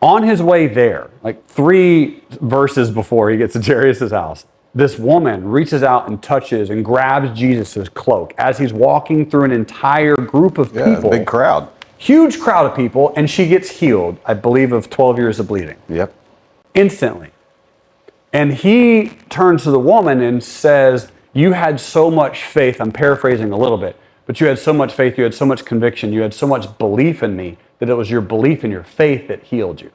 On his way there, like 3 verses before he gets to Jairus' house, this woman reaches out and touches and grabs Jesus' cloak as he's walking through an entire group of people. Big crowd. Huge crowd of people, and she gets healed, I believe, of 12 years of bleeding. Yep. Instantly. And he turns to the woman and says, you had so much faith, I'm paraphrasing a little bit, but you had so much faith, you had so much conviction, you had so much belief in me that it was your belief and your faith that healed you.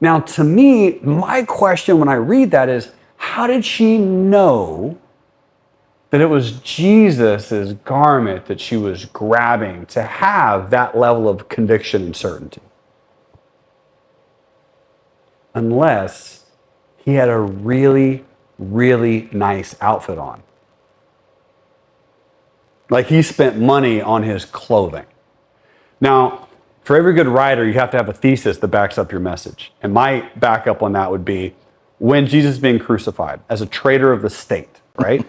Now, to me, my question when I read that is, how did she know that it was Jesus' garment that she was grabbing to have that level of conviction and certainty? Unless he had a really, really nice outfit on. Like he spent money on his clothing. Now, for every good writer, you have to have a thesis that backs up your message. And my backup on that would be, when Jesus is being crucified as a traitor of the state, right?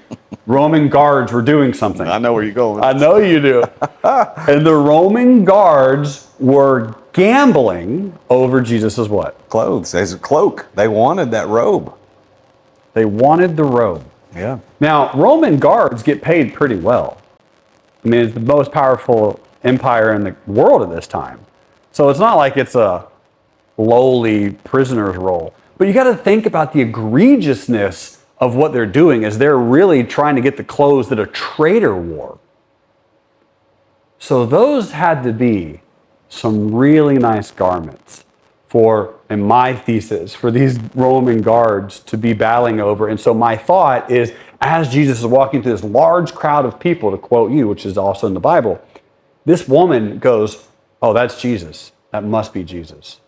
Roman guards were doing something. I know where you're going. I know you do. And the Roman guards were gambling over Jesus' what? Clothes. There's a cloak. They wanted that robe. They wanted the robe. Yeah. Now, Roman guards get paid pretty well. I mean, it's the most powerful empire in the world at this time. So it's not like it's a lowly prisoner's role. But you got to think about the egregiousness of what they're doing as they're really trying to get the clothes that a traitor wore. So those had to be some really nice garments for, in my thesis, for these Roman guards to be battling over. And so my thought is, as Jesus is walking through this large crowd of people, to quote you, which is also in the Bible, this woman goes, oh, that's Jesus. That must be Jesus.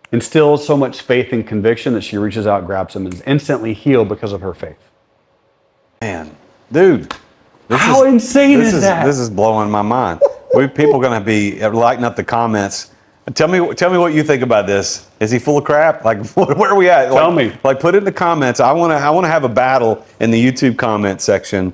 Instills so much faith and conviction that she reaches out, grabs him, and is instantly healed because of her faith. Man, dude. How insane is that? This is blowing my mind. People are going to be lighting up the comments. Tell me what you think about this. Is he full of crap? Like, where are we at? Tell me. Like, put it in the comments. I want to have a battle in the YouTube comment section.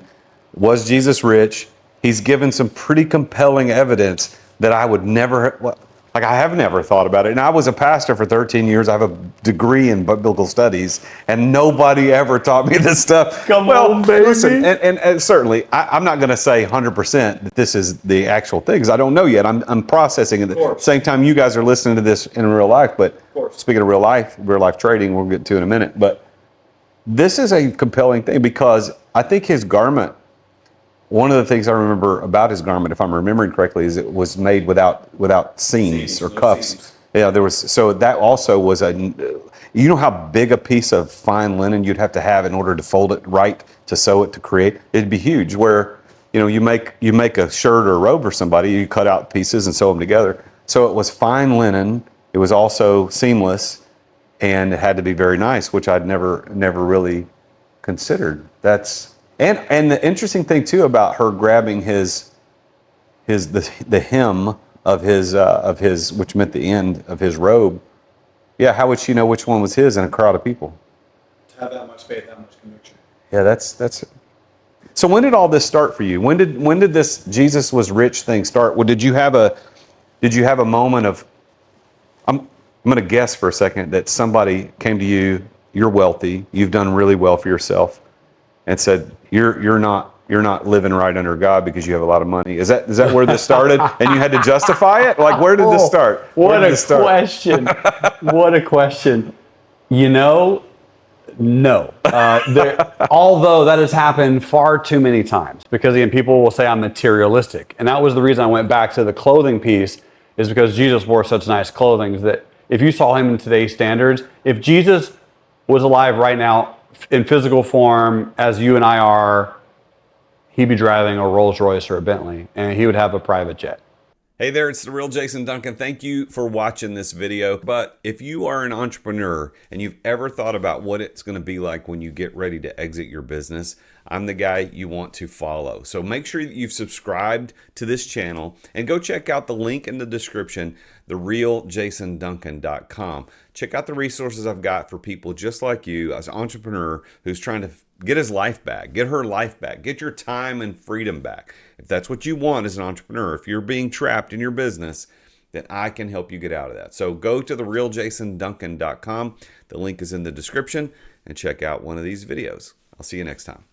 Was Jesus rich? He's given some pretty compelling evidence that I would never, like I have never thought about it. And I was a pastor for 13 years. I have a degree in biblical studies, and nobody ever taught me this stuff. Come on, baby. Listen, and certainly, I'm not going to say 100% that this is the actual thing, because I don't know yet. I'm processing it. At the same time, you guys are listening to this in real life. But speaking of real life trading, we'll get to in a minute. But this is a compelling thing, because I think his garment, one of the things I remember about his garment, if I'm remembering correctly, is it was made without seams or cuffs. Seams. Yeah, there was. So that also was you know how big a piece of fine linen you'd have to have in order to fold it right, to sew it, to create. It'd be huge. Where you make a shirt or a robe for somebody, you cut out pieces and sew them together. So it was fine linen. It was also seamless, and it had to be very nice, which I'd never really considered. And the interesting thing too about her grabbing the hem of his, which meant the end of his robe. Yeah, how would she know which one was his in a crowd of people? To have that much faith, that much conviction. Yeah, that's. So when did all this start for you? When did this Jesus was rich thing start? Well, did you have a moment of? I'm going to guess for a second that somebody came to you. You're wealthy. You've done really well for yourself, and said, You're not living right under God because you have a lot of money. Is that where this started? And you had to justify it? Like, where did this start? What a question. What a question. No. Although that has happened far too many times, because again, people will say I'm materialistic. And that was the reason I went back to the clothing piece, is because Jesus wore such nice clothing that if you saw him in today's standards, if Jesus was alive right now, in physical form, as you and I are, he'd be driving a Rolls Royce or a Bentley, and he would have a private jet. Hey there, it's the real Jason Duncan. Thank you for watching this video. But if you are an entrepreneur and you've ever thought about what it's going to be like when you get ready to exit your business, I'm the guy you want to follow. So make sure that you've subscribed to this channel and go check out the link in the description, therealjasonduncan.com. Check out the resources I've got for people just like you, as an entrepreneur who's trying to get his life back, get her life back, get your time and freedom back. If that's what you want as an entrepreneur, if you're being trapped in your business, then I can help you get out of that. So go to therealjasonduncan.com. The link is in the description, and check out one of these videos. I'll see you next time.